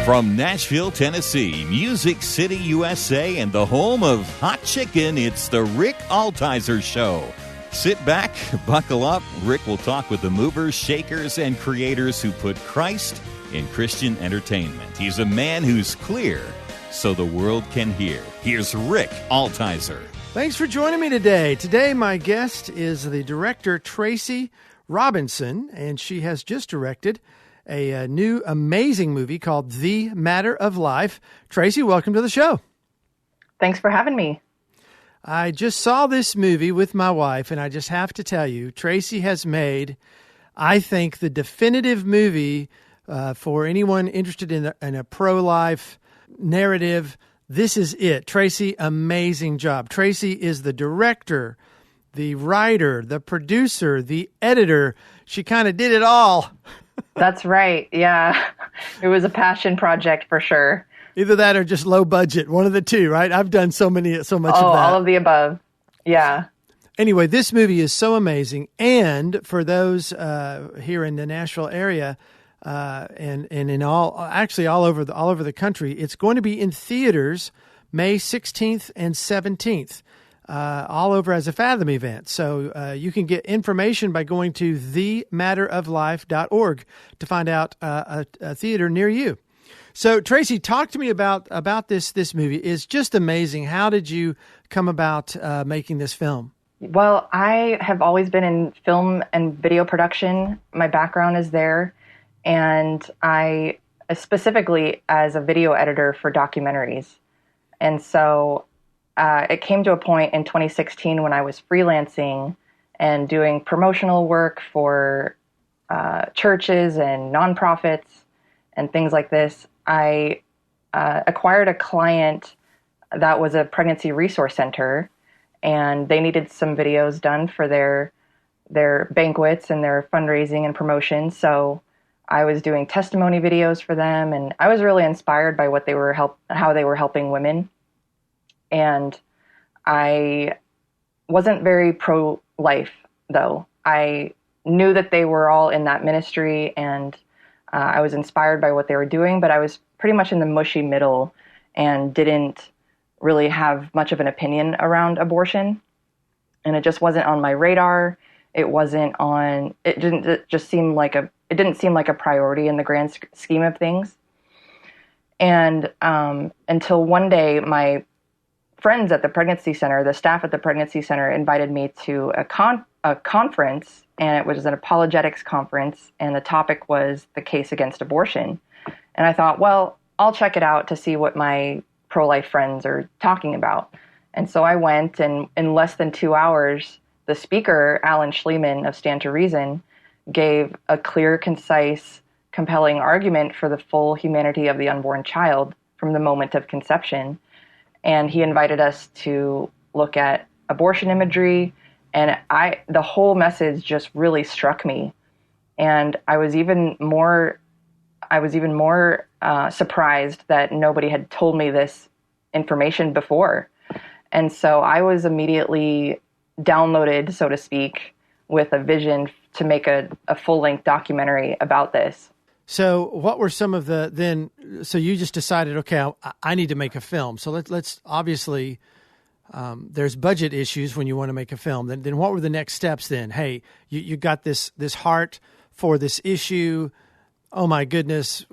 From Nashville, Tennessee, Music City, USA, and the home of hot chicken, it's the Rick Altizer Show. Sit back, buckle up. Rick will talk with the movers, shakers, and creators who put Christ in Christian entertainment. He's a man who's clear so the world can hear. Here's Rick Altizer. Thanks for joining me today. Today, my guest is the director, Tracy Robinson, and she has just directed a new amazing movie called The Matter of Life. Tracy, welcome to the show. Thanks for having me. I just saw this movie with my wife, and I just have to tell you, Tracy has made, I think, the definitive movie for anyone interested in a pro-life narrative. This is it. Tracy, amazing job. Tracy is the director, the writer, the producer, the editor. She kind of did it all. That's right. Yeah. It was a passion project for sure. Either that or just low budget. One of the two, right? I've done so much of that. All of the above. Yeah. Anyway, this movie is so amazing. And for those here in the Nashville area and in all over the country, it's going to be in theaters May 16th and 17th. All over as a Fathom event. So you can get information by going to thematteroflife.org to find out a theater near you. So Tracy, talk to me about this movie. It's just amazing. How did you come about making this film? Well, I have always been in film and video production. My background is there. And I specifically as a video editor for documentaries. And so it came to a point in 2016 when I was freelancing and doing promotional work for churches and nonprofits and things like this. I acquired a client that was a pregnancy resource center, and they needed some videos done for their banquets and their fundraising and promotion. So I was doing testimony videos for them, and I was really inspired by what how they were helping women. And I wasn't very pro-life, though. I knew that they were all in that ministry, and I was inspired by what they were doing, but I was pretty much in the mushy middle and didn't really have much of an opinion around abortion. And it just wasn't on my radar. It didn't seem like a priority in the grand scheme of things. And until one day, my friends at the pregnancy center, the staff at the pregnancy center, invited me to a conference, and it was an apologetics conference, and the topic was the case against abortion. And I thought, well, I'll check it out to see what my pro-life friends are talking about. And so I went, and in less than 2 hours, the speaker, Alan Schleman of Stand to Reason, gave a clear, concise, compelling argument for the full humanity of the unborn child from the moment of conception. And he invited us to look at abortion imagery, and the whole message just really struck me. And I was even more surprised that nobody had told me this information before. And so I was immediately downloaded, so to speak, with a vision to make a full-length documentary about this. So what were some of so you just decided, okay, I need to make a film. So let's obviously, there's budget issues when you want to make a film. Then what were the next steps then? Hey, you got this heart for this issue. Oh my goodness,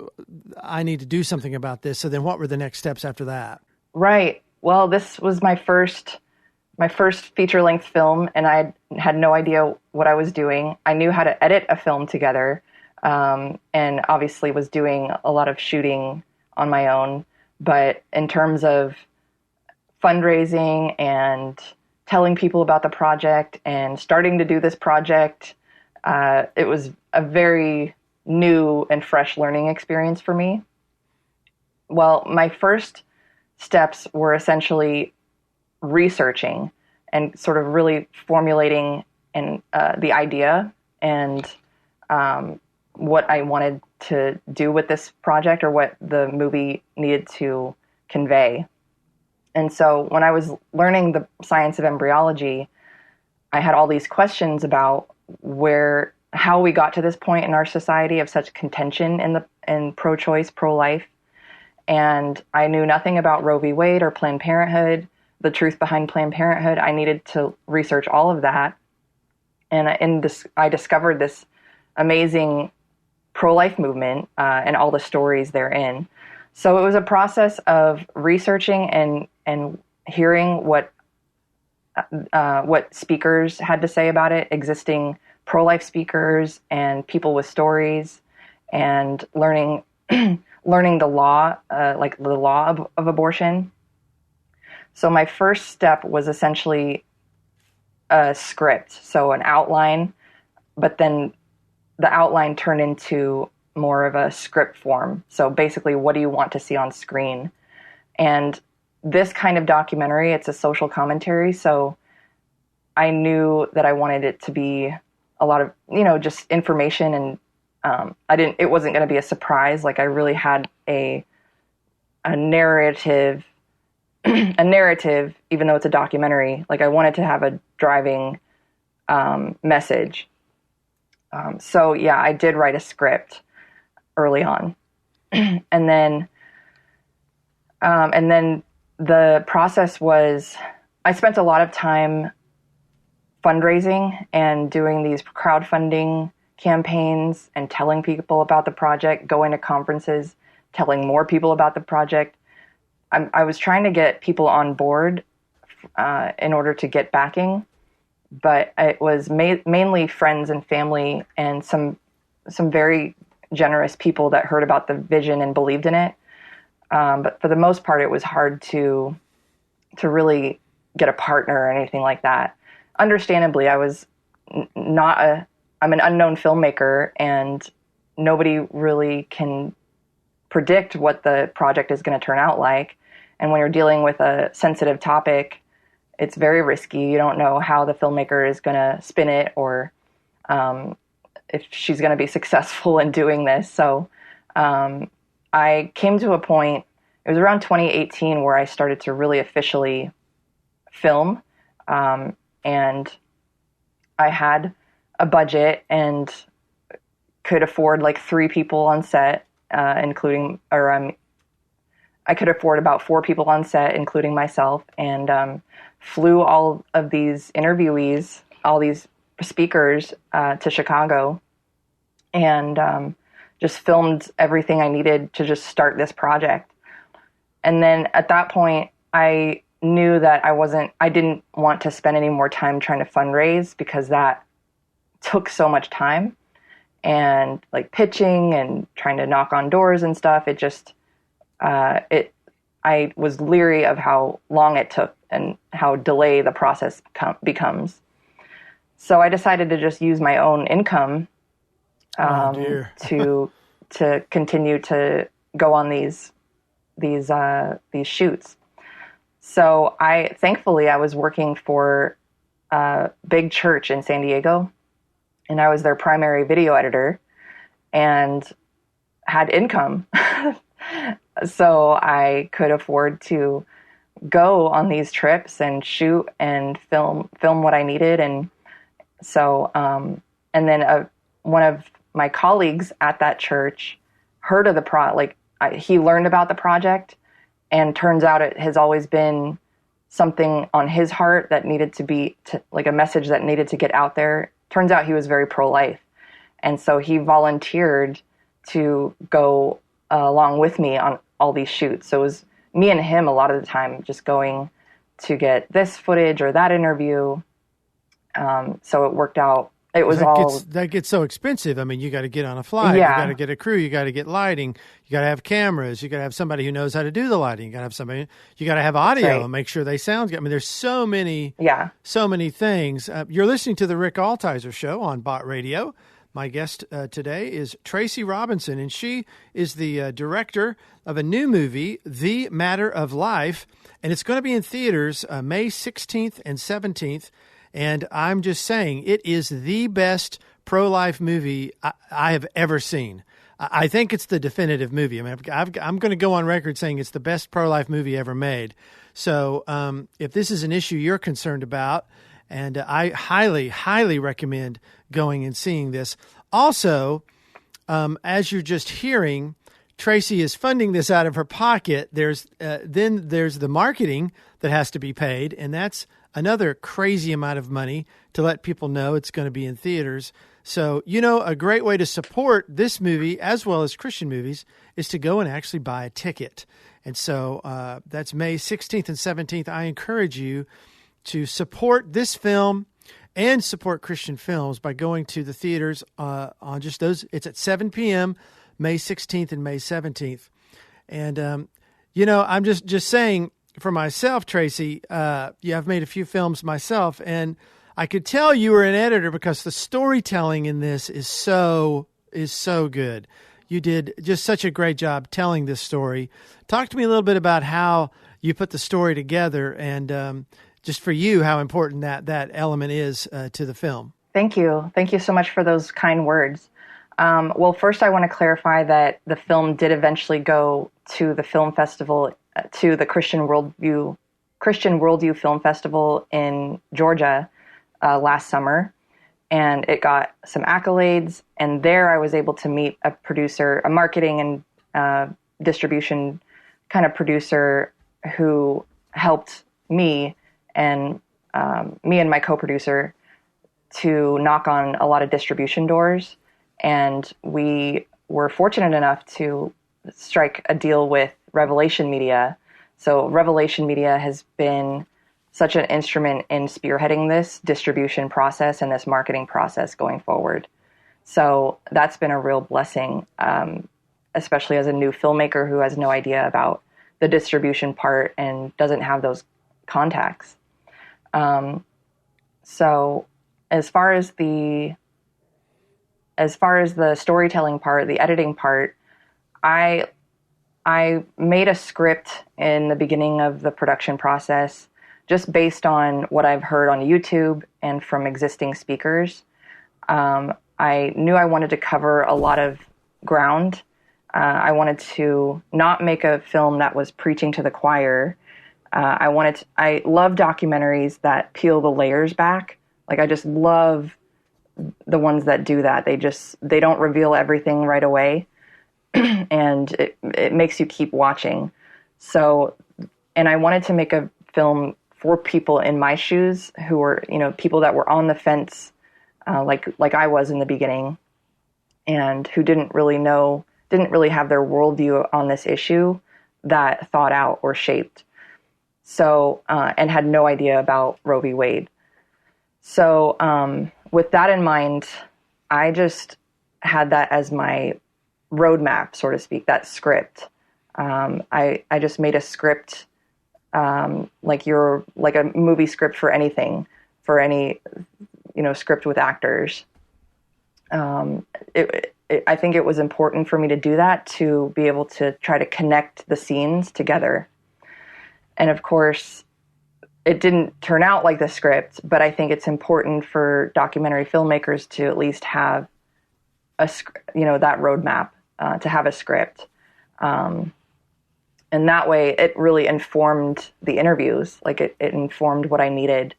I need to do something about this. So then what were the next steps after that? Right. Well, this was my first feature-length film, and I had no idea what I was doing. I knew how to edit a film together. And obviously was doing a lot of shooting on my own. But in terms of fundraising and telling people about the project and starting to do this project, it was a very new and fresh learning experience for me. Well, my first steps were essentially researching and sort of really formulating the idea and what I wanted to do with this project or what the movie needed to convey. And so when I was learning the science of embryology, I had all these questions about how we got to this point in our society of such contention in pro-choice, pro-life. And I knew nothing about Roe v. Wade or Planned Parenthood, the truth behind Planned Parenthood. I needed to research all of that. And I discovered this amazing pro-life movement and all the stories therein. So it was a process of researching and hearing what speakers had to say about it, existing pro-life speakers and people with stories, and learning the law, like the law of abortion. So my first step was essentially a script, so an outline, but then the outline turned into more of a script form. So basically, what do you want to see on screen? And this kind of documentary, it's a social commentary, so I knew that I wanted it to be a lot of, just information, and it wasn't going to be a surprise. Like, I really had a narrative, even though it's a documentary. Like, I wanted to have a driving message. So yeah, I did write a script early on. and then the process was, I spent a lot of time fundraising and doing these crowdfunding campaigns and telling people about the project, going to conferences, telling more people about the project. I was trying to get people on board in order to get backing, but it was mainly friends and family and some very generous people that heard about the vision and believed in it. But for the most part, it was hard to really get a partner or anything like that. Understandably, I'm an unknown filmmaker, and nobody really can predict what the project is going to turn out like. And when you're dealing with a sensitive topic, it's very risky. You don't know how the filmmaker is going to spin it, or if she's going to be successful in doing this. So I came to a point, it was around 2018, where I started to really officially film. And I had a budget and could afford like 3 people on set, I could afford about 4 people on set, including myself, and flew all of these interviewees, all these speakers to Chicago, and just filmed everything I needed to just start this project. And then at that point, I knew that I didn't want to spend any more time trying to fundraise, because that took so much time, and like pitching and trying to knock on doors and stuff. It just, I was leery of how long it took and how delayed the process becomes. So I decided to just use my own income to continue to go on these shoots. So thankfully I was working for a big church in San Diego, and I was their primary video editor and had income. So I could afford to go on these trips and shoot and film what I needed. And so, and then one of my colleagues at that church heard of he learned about the project, and turns out it has always been something on his heart that needed to be like a message that needed to get out there. Turns out he was very pro-life. And so he volunteered to go along with me on all these shoots. So it was me and him a lot of the time just going to get this footage or that interview. So it worked out. It was that gets so expensive. I mean, you got to get on a flight, You got to get a crew, you got to get lighting, you got to have cameras, you got to have somebody who knows how to do the lighting, you got to have audio and make sure they sound good. I mean, there's so many things. You're listening to the Rick Altizer Show on Bot Radio. My guest today is Tracy Robinson, and she is the director of a new movie, The Matter of Life, and it's going to be in theaters May 16th and 17th. And I'm just saying, it is the best pro-life movie I have ever seen. I think it's the definitive movie. I mean, I'm going to go on record saying it's the best pro-life movie ever made. So if this is an issue you're concerned about, and I highly, highly recommend going and seeing this. Also, as you're just hearing, Tracy is funding this out of her pocket, then there's the marketing that has to be paid, and that's another crazy amount of money to let people know it's going to be in theaters. So, a great way to support this movie as well as Christian movies is to go and actually buy a ticket. And so that's May 16th and 17th. I encourage you to support this film and support Christian films by going to the theaters on just those. It's at 7 p.m., May 16th and May 17th. And, I'm just saying for myself, Tracy, I've made a few films myself, and I could tell you were an editor because the storytelling in this is so good. You did just such a great job telling this story. Talk to me a little bit about how you put the story together and just for you, how important that element is to the film. Thank you. Thank you so much for those kind words. Well, first I want to clarify that the film did eventually go to the film festival, to the Christian Worldview Film Festival in Georgia last summer, and it got some accolades. And there I was able to meet a producer, a marketing and distribution kind of producer who helped me and my co-producer to knock on a lot of distribution doors. And we were fortunate enough to strike a deal with Revelation Media. So Revelation Media has been such an instrument in spearheading this distribution process and this marketing process going forward. So that's been a real blessing, especially as a new filmmaker who has no idea about the distribution part and doesn't have those contacts. So as far as the storytelling part, the editing part, I made a script in the beginning of the production process just based on what I've heard on YouTube and from existing speakers. I knew I wanted to cover a lot of ground. I wanted to not make a film that was preaching to the choir. I love documentaries that peel the layers back. Like, I just love the ones that do that. They don't reveal everything right away, and it makes you keep watching. So, and I wanted to make a film for people in my shoes who were, people that were on the fence, like I was in the beginning, and who didn't really have their worldview on this issue that thought out or shaped. So, and had no idea about Roe v. Wade. So, with that in mind, I just had that as my roadmap, so to speak, that script. I just made a script, like a movie script for anything, for any, script with actors. I think it was important for me to do that, to be able to try to connect the scenes together. And of course, it didn't turn out like the script, but I think it's important for documentary filmmakers to at least have that roadmap, to have a script. And that way it really informed the interviews. Like it informed what I needed,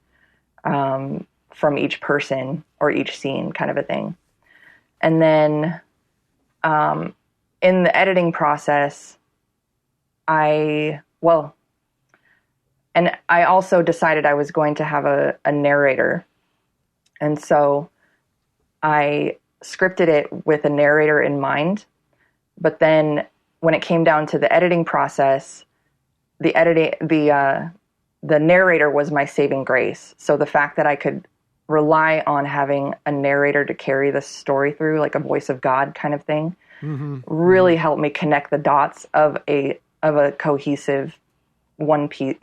from each person or each scene, kind of a thing. And then, in the editing process, I also decided I was going to have a narrator. And so I scripted it with a narrator in mind. But then when it came down to the editing process, the narrator was my saving grace. So the fact that I could rely on having a narrator to carry the story through, like a voice of God kind of thing, really helped me connect the dots of a cohesive one piece,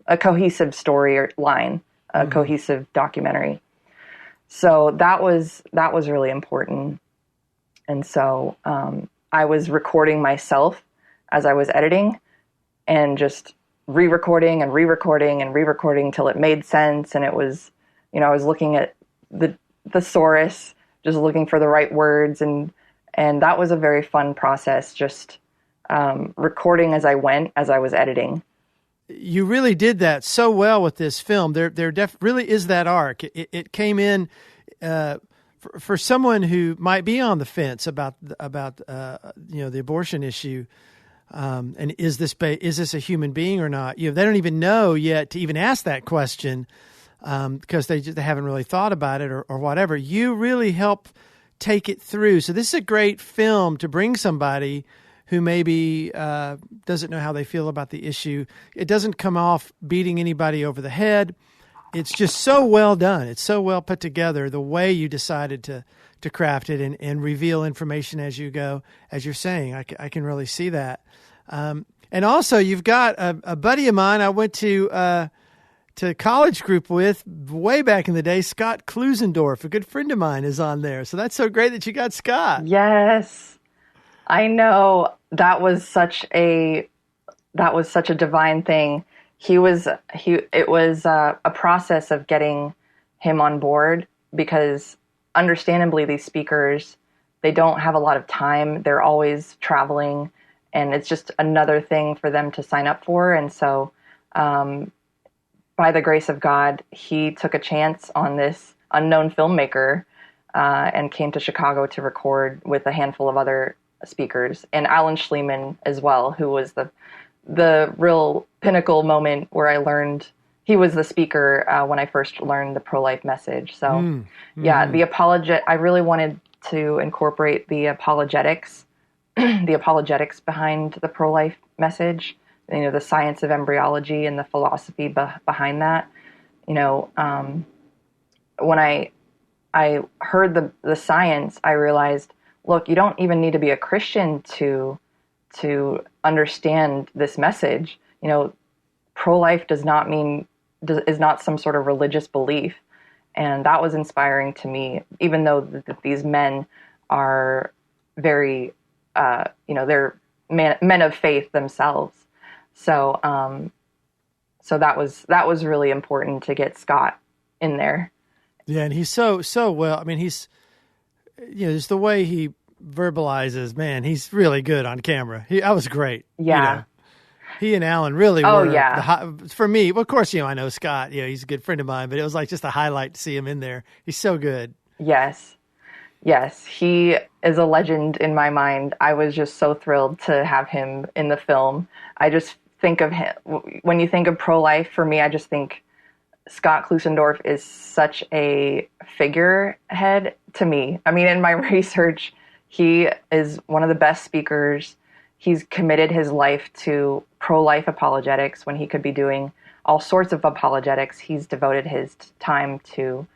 a cohesive story or line, a cohesive documentary. So that was really important. And so I was recording myself as I was editing, and just re-recording and re-recording and re-recording till it made sense. And it was, I was looking at the thesaurus, just looking for the right words. And that was a very fun process, just recording as I went, as I was editing. You really did that so well with this film. There really is that arc. It came in for someone who might be on the fence about the abortion issue, and is this a human being or not? They don't even know yet to even ask that question because they haven't really thought about it or whatever. You really help take it through. So this is a great film to bring somebody who maybe doesn't know how they feel about the issue. It doesn't come off beating anybody over the head. It's just so well done. It's so well put together, the way you decided to craft it and reveal information as you go, as you're saying. I can really see that. And also, you've got a buddy of mine I went to college group with way back in the day, Scott Klusendorf, a good friend of mine, is on there. So that's so great that you got Scott. Yes, I know. That was such a divine thing. It was a process of getting him on board because understandably these speakers, they don't have a lot of time. They're always traveling and it's just another thing for them to sign up for. And so, by the grace of God, he took a chance on this unknown filmmaker, and came to Chicago to record with a handful of other speakers and Alan Schliemann as well, who was the real pinnacle moment where I learned he was the speaker when I first learned the pro-life message. So I really wanted to incorporate the apologetics, the apologetics behind the pro-life message, the science of embryology and the philosophy behind that. When I heard the science, I realized, look, you don't even need to be a Christian to understand this message. Pro-life is not some sort of religious belief. And that was inspiring to me, even though these men are very, they're men of faith themselves. So that was really important to get Scott in there. Yeah. And he's so well, I mean, he's, just the way he verbalizes, man, he's really good on camera. That was great. Yeah. He and Alan really were. Oh, yeah. For me, well, of course, I know Scott, he's a good friend of mine, but it was like just a highlight to see him in there. He's so good. Yes. He is a legend in my mind. I was just so thrilled to have him in the film. I just think of him, when you think of pro-life, for me, I just think Scott Klusendorf is such a figurehead to me. I mean, in my research, he is one of the best speakers. He's committed his life to pro-life apologetics when he could be doing all sorts of apologetics. He's devoted his time to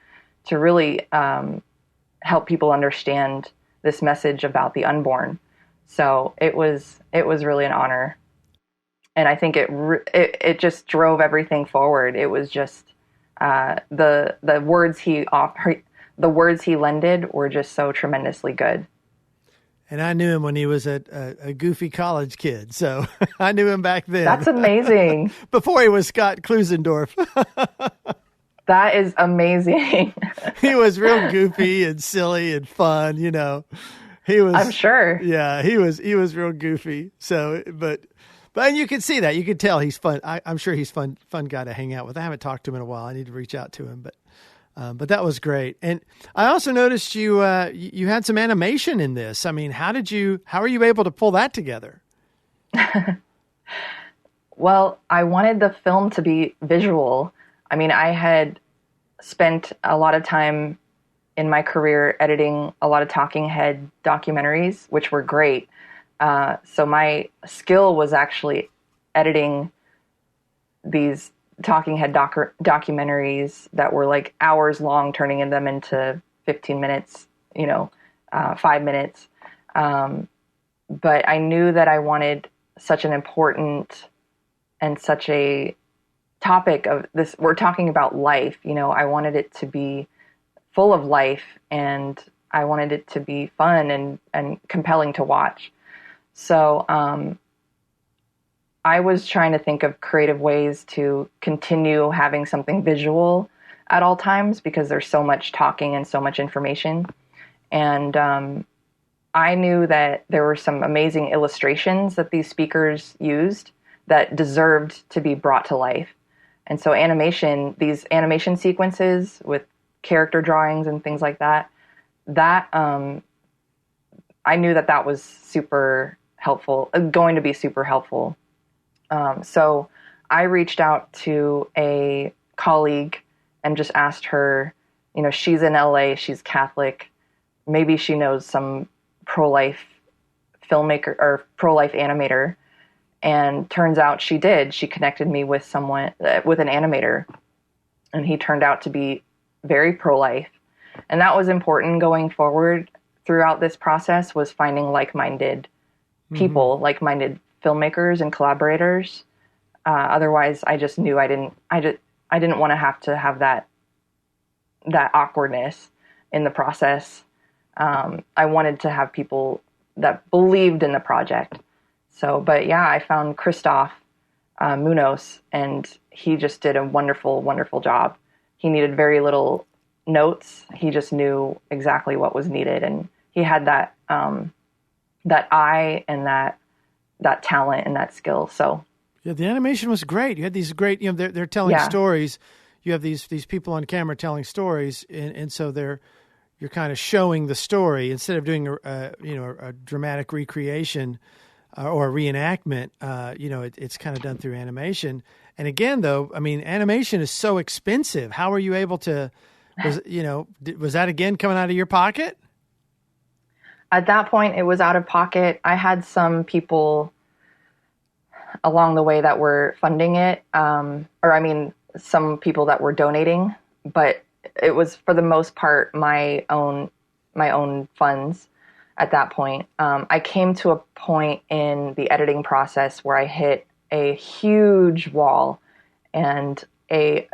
really help people understand this message about the unborn. So it was really an honor, and I think it just drove everything forward. It was just the words he lended were just so tremendously good. And I knew him when he was a goofy college kid, so I knew him back then. That's amazing. Before he was Scott Klusendorf. That is amazing. He was real goofy and silly and fun, He was. I'm sure. Yeah, he was real goofy. So, but you could see that. You could tell he's fun. I'm sure he's fun guy to hang out with. I haven't talked to him in a while. I need to reach out to him, but that was great. And I also noticed you had some animation in this. I mean, how are you able to pull that together? Well, I wanted the film to be visual. I mean, I had spent a lot of time in my career editing a lot of talking head documentaries, which were great. So my skill was actually editing these talking head documentaries that were like hours long, turning them into 15 minutes, 5 minutes. But I knew that I wanted such an important and such a topic of this. We're talking about life. I wanted it to be full of life, and I wanted it to be fun and compelling to watch. So, I was trying to think of creative ways to continue having something visual at all times because there's so much talking and so much information. And I knew that there were some amazing illustrations that these speakers used that deserved to be brought to life. And so these animation sequences with character drawings and things like that, that I knew that was super helpful, going to be super helpful. So I reached out to a colleague and just asked her, she's in LA, she's Catholic, maybe she knows some pro-life filmmaker or pro-life animator. And turns out she did. She connected me with with an animator, and he turned out to be very pro-life. And that was important going forward throughout this process, was finding like-minded people, like-minded filmmakers and collaborators. Otherwise, I just knew I didn't want to have that awkwardness in the process. I wanted to have people that believed in the project. So, but yeah, I found Christoph Munoz, and he just did a wonderful, wonderful job. He needed very little notes. He just knew exactly what was needed, and he had that eye and that talent and that skill. So, yeah, the animation was great. You had these great, they're telling stories. You have these people on camera telling stories, and so you're kind of showing the story instead of doing a dramatic recreation. Or a reenactment, it's kind of done through animation. And again, though, I mean, animation is so expensive. How are you able to, was that again coming out of your pocket? At that point, it was out of pocket. I had some people along the way that were funding it, some people that were donating, but it was for the most part my own funds. At that point, I came to a point in the editing process where I hit a huge wall and a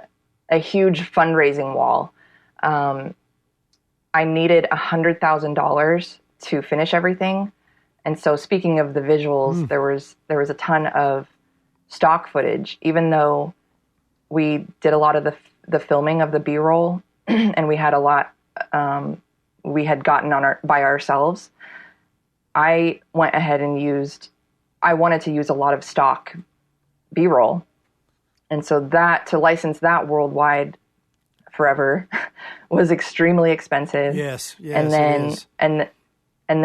huge fundraising wall. I needed $100,000 to finish everything. And so speaking of the visuals, there was a ton of stock footage, even though we did a lot of the filming of the B-roll and we had a lot, we had gotten by ourselves. I went ahead and I wanted to use a lot of stock B-roll. And so to license that worldwide forever was extrememily expensive. Yes, and then, it is. And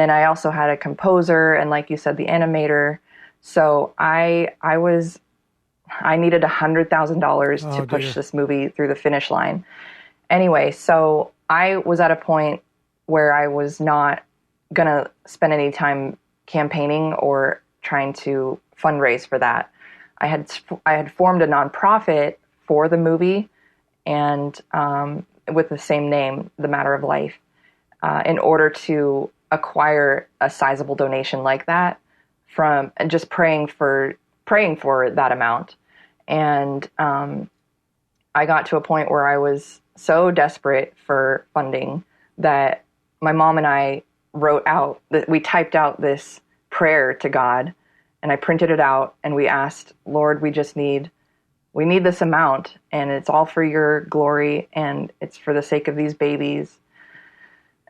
then I also had a composer and, like you said, the animator. So I needed $100,000 to push this movie through the finish line. Anyway, so I was at a point where I was not going to spend any time campaigning or trying to fundraise for that. I had formed a nonprofit for the movie and with the same name, The Matter of Life, in order to acquire a sizable donation like that from just praying for that amount. And I got to a point where I was so desperate for funding that my mom and I we typed out this prayer to God, and I printed it out, and we asked, Lord, we need this amount, and it's all for your glory, and it's for the sake of these babies.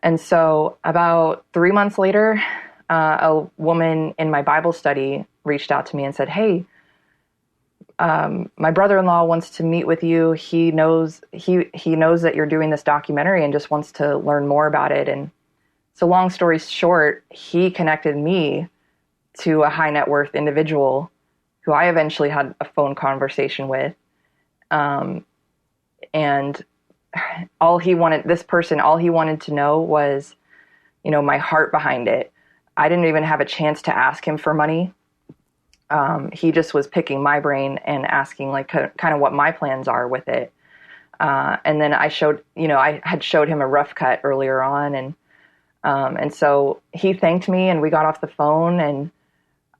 And so about 3 months later, a woman in my Bible study reached out to me and said, hey, my brother-in-law wants to meet with you. He knows that you're doing this documentary and just wants to learn more about it. And so long story short, he connected me to a high net worth individual who I eventually had a phone conversation with. And all he wanted to know was, my heart behind it. I didn't even have a chance to ask him for money. He just was picking my brain and asking kind of what my plans are with it. And then I had showed him a rough cut earlier on, and so he thanked me and we got off the phone, and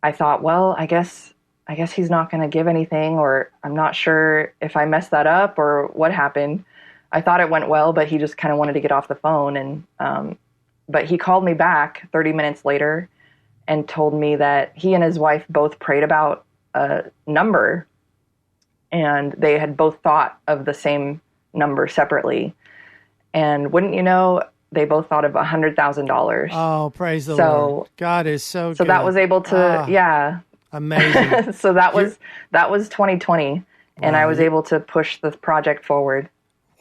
I thought, well, I guess he's not going to give anything, or I'm not sure if I messed that up or what happened. I thought it went well, but he just kind of wanted to get off the phone. And, but he called me back 30 minutes later and told me that he and his wife both prayed about a number, and they had both thought of the same number separately. And wouldn't you know, they both thought of $100,000. Oh, praise the Lord. God is so good. So that was able to, amazing. So that was 2020, and I was able to push the project forward.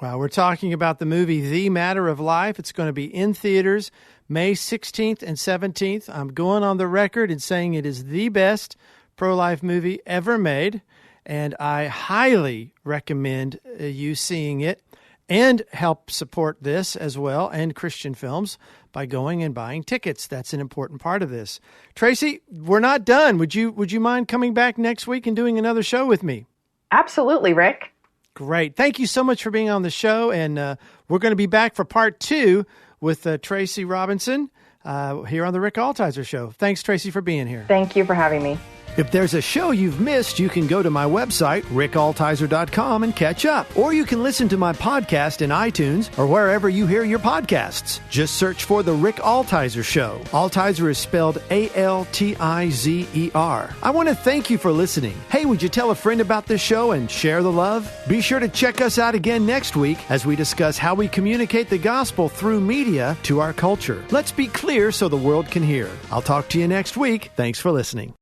Well, we're talking about the movie The Matter of Life. It's going to be in theaters May 16th and 17th. I'm going on the record and saying it is the best pro-life movie ever made, and I highly recommend you seeing it and help support this as well and Christian films by going and buying tickets. That's an important part of this. Tracy, we're not done. Would you mind coming back next week and doing another show with me? Absolutely, Rick. Great. Thank you so much for being on the show, and we're going to be back for part 2 with Tracy Robinson here on the Rick Altizer Show. Thanks, Tracy, for being here. Thank you for having me. If there's a show you've missed, you can go to my website, rickaltizer.com, and catch up. Or you can listen to my podcast in iTunes or wherever you hear your podcasts. Just search for The Rick Altizer Show. Altizer is spelled Altizer. I want to thank you for listening. Hey, would you tell a friend about this show and share the love? Be sure to check us out again next week as we discuss how we communicate the gospel through media to our culture. Let's be clear so the world can hear. I'll talk to you next week. Thanks for listening.